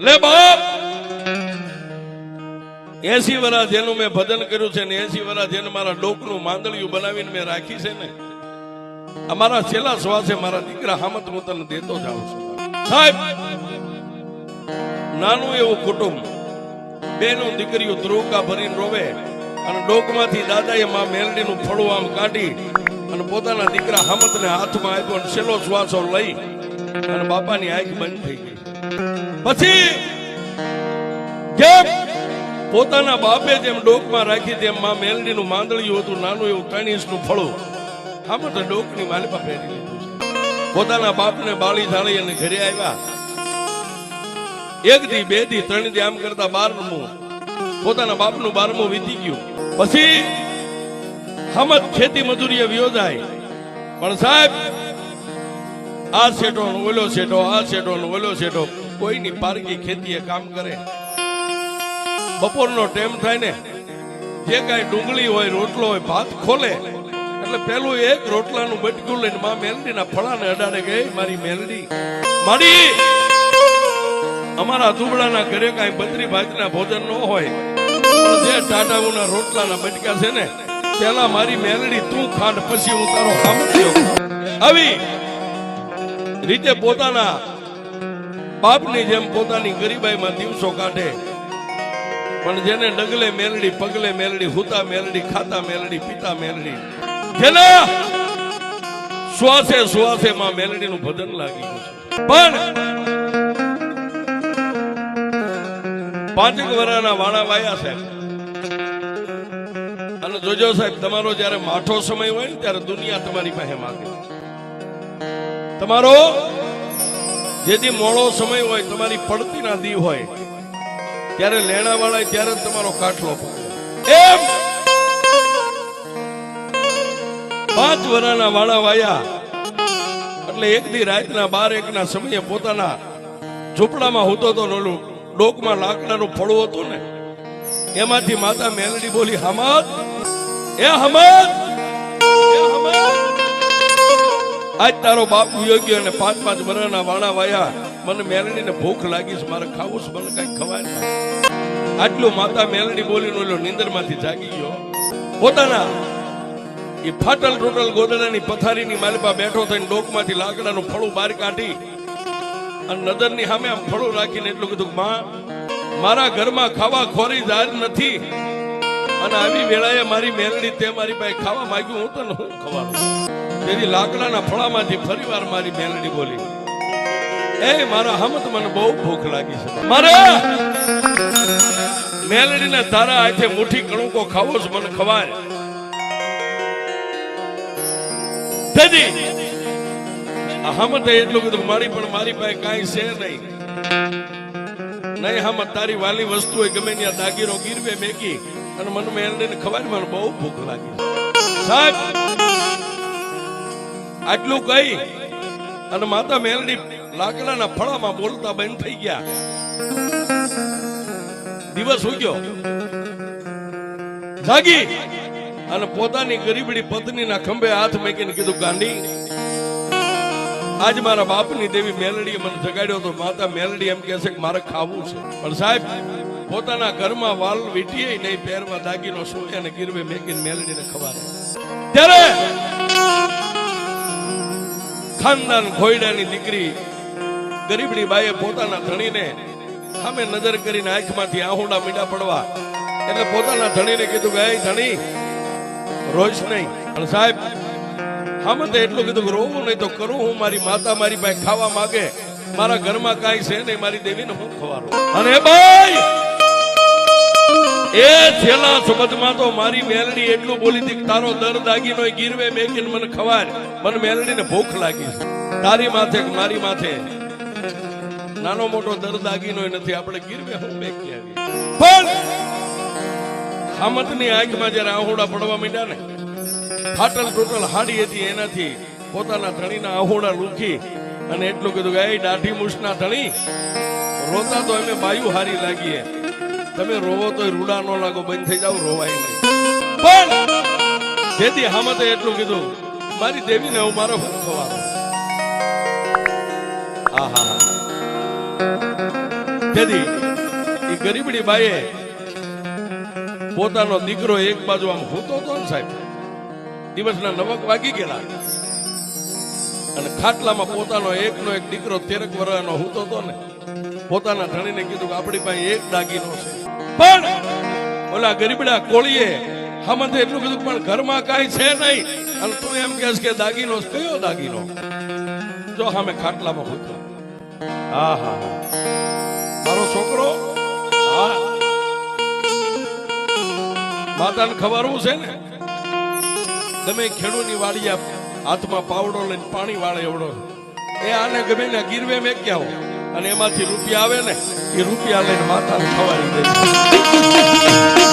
લે બાપ 80 વર્ષ જેનું મેં ભજન કર્યું છે ને 80 વર્ષ જેને મારા ડોકનું માંદળિયું બનાવીને મેં રાખી છે ને અમારા છેલ્લા શ્વાસે મારા દીકરા હામત હું તને દેતો જાઉં છું સાહેબ. નાનું એવું કુટુંબ, બેનો દીકરીઓ ધ્રુવકા ભરીને રોવે અને ડોકમાંથી દાદાએ માં મેલડીનું ફળું આમ કાઢી અને પોતાના દીકરા હામતને હાથમાં આપ્યો અને છેલ્લો શ્વાસો લઈ અને બાપાની આંખ બંધ થઈ ગઈ. પછી જેમ પોતાના બાપે જેમ ડોકમાં રાખી તેમ માં મેલડીનું માંદળિયું હતું, નાનું એવું 3 ઇંચનું ફળું હામત ડોકની માલિપા પહેરી લીધું છે. પોતાના બાપને બાળી ઝાળી અને ઘરે આવ્યા. 1 દી 2 દી 3 દી આમ કરતા 12મું પોતાના બાપનું 12મું વીતી ગયું. પછી હામત ખેતી મજૂરીએ વયો જાય. પણ સાહેબ આ શેઠો ઓલો શેઠો, આ શેઠો ઓલો શેઠો કોઈની પારકી ખેતીએ કામ કરે. બપોરનો ટાઈમ થાય ને જે કાંઈ ડુંગળી હોય, રોટલો હોય, ભાત ખોલે એટલે પેલું એક રોટલાનું બટકું લઈને માં મેલડીના ફળાને અડાડે ગઈ મારી મેલડી મારી. અમારા દુબળાના ઘરે કાંઈ બત્રી ભાતના ભોજન ન હોય, જે ટાટાઓના રોટલાના બટકા છે ને પેલા મારી મેલડી તું ખાંડ પછી હું તારો હામત્યો. આવી રીતે પોતાના બાપની જેમ પોતાની ગરીબાઈમાં દિવસો કાઢે. પણ જેને ડગલે મેલડી, પગલે મેલડી, હુતા મેલડી, ખાતા મેલડી, પીતા મેલડી, જેના શ્વાસે શ્વાસે માં મેલડીનું ભજન લાગી ગયું છે. પણ 5 વર્ષના વાણા વાયા સાહેબ. અને જોજો સાહેબ, તમારો જયારે માઠો સમય હોય ને ત્યારે દુનિયા તમારી પાસે માંગે. તમારો જેથી મોડો સમય હોય, તમારી પડતીના દી હોય ત્યારે લેણા વાળા ત્યારે તમારો કાટલો પકડે. એમ 5 વર્ષના વાળા વાયા એટલે 1 દી રાતના 12-1 સમયે પોતાના ઝૂંપડામાં હોતો તો નોલું ડોકમાં લાકડાનું ફળું હતું ને એમાંથી માતા મેલડી બોલી, હામત એ હામત એ હામત, આજ તારો બાપ યોગ્ય અને 5-5 વર્ષના વાણા વાયા, મને મેલડીને ભૂખ લાગી છે, મારે ખાવું છે, મને કઈ ખવાય ના. આટલું માતા મેલડી બોલીને ઓલો નીંદરમાંથી જાગી ગયો. પોતાના એ ફાટલ ટોટલ ગોદડાની પથારીની માલિપા બેઠો થઈને ડોકમાંથી લાકડાનું ફળું બહાર કાઢી અને નજરની સામે આમ ફળું રાખીને એટલું કીધું, માં મારા ઘરમાં ખાવા ખોરી જાર નથી અને આવી વેળાએ મારી મેલડી તે મારી પાસે ખાવા માંગ્યું, હું તને હું ખવાનું. તેથી લાકડાના ફળામાંથી ફરીવાર મારી મેલડી બોલી, એ મારા હામત મને બહુ ભૂખ લાગી છે, મારે મેલડીને તારા હાથે મુઠ્ઠી કણુકો ખાવો છે, મને ખવાય. તેથી હામતે એટલું કીધું, મારી પણ મારી પાસે કાંઈ છે નહીં હામત, તારી વાલી વસ્તુ હોય ગમે ત્યાં દાગીરો ગીરવે મેકી અને મને મેલડીને ખવાય, મને બહુ ભૂખ લાગી. સાહેબ આટલું કહી અને માતા મેલડી લાકડાના ફળામાં બોલતા બંધ થઈ ગયા. દિવસ ઉગ્યો, જાગી અને પોતાની ગરીબડી પત્નીના ખંભે હાથ મૂકીને કીધું, ગાંડી આજ મારા બાપની દેવી મેલડીએ મને જગાડ્યો તો. માતા મેલડી એમ કહે છે કે મારે ખાવું છે. પણ સાહેબ પોતાના ઘરમાં વાલ વીટીએ નહીં, પેરમાં દાગીનો સોય અને ગીરવે મેકીને મેલડીને ખવાડે. ત્યારે ખાનદાન ખોયડાની દીકરી ગરીબડી બાઈએ પોતાના ધણીને સામે નજર કરીને આંખમાંથી આહુડા મીડા પડવા એટલે પોતાના ધણીને કીધું કે એ ધણી રોજ નહીં. પણ સાહેબ હામતે એટલું કીધું કે રોવું નહીં તો કરું હું, મારી માતા મારી પાસે ખાવા માંગે, મારા ઘરમાં કાંઈ છે નહીં, મારી દેવીને હું ખવાડું. અને ભાઈ એ છેલ્લા શબ્દમાં તો મારી મેલડી એટલું બોલી હતી કે તારો દર દાગીનો ગીરવે મેકીને મને ખવાય, મને મેલડીને ભૂખ લાગી છે. તારી માથે કે મારી માથે નાનો મોટો દર દાગીનો નથી, આપણે ગીરવે હું મેકી આવી. પણ હામતની આંખમાં જયારે આહુડા પડવા માંડ્યા ને, ફાટલ ટોટલ હાડી હતી એનાથી પોતાના ધણીના આહુડા લૂખી અને એટલું કીધું કે એ દાઢી મૂછના ધણી, રોતા તો અમે બાયુ હારી લાગીએ, તમે રોવો તો રૂડા ન લાગો, બંધ થઈ જાવ, રોવાય નહીં. પણ જેથી હામતે એટલું કીધું, મારી દેવીને હું મારો હું ખવાનું. તેથી એ ગરીબડી બાઈએ પોતાનો દીકરો એક બાજુ આમ હૂતો હતો ને સાહેબ, દિવસના 9 વાગી ગયેલા અને ખાટલામાં પોતાનો એકનો એક દીકરો 13 વર્ષનો હૂતો હતો ને, પોતાના ધણીને કીધું કે આપણી પાસે એક દાગીનો છે. પણ ઓલા ગરીબડા કોળીએ હામાંથી એટલું કીધું પણ ઘરમાં કાંઈ છે નહીં, અને તું એમ કહેશ કે દાગીનો છે. કયો દાગીનો? જો સામે ખાટલામાં હૂતો. હા હા હા, મારો છોકરો. હા, માતાને ખવારવું છે ને, ગમે ખેડૂની વાડીયા હાથમાં પાવડો લઈને પાણી વાળે એવડો, એ આને ગમે ને ગીરવે મેક્યા અને એમાંથી રૂપિયા આવે ને, એ રૂપિયા લઈને માતાને ખવારી દે.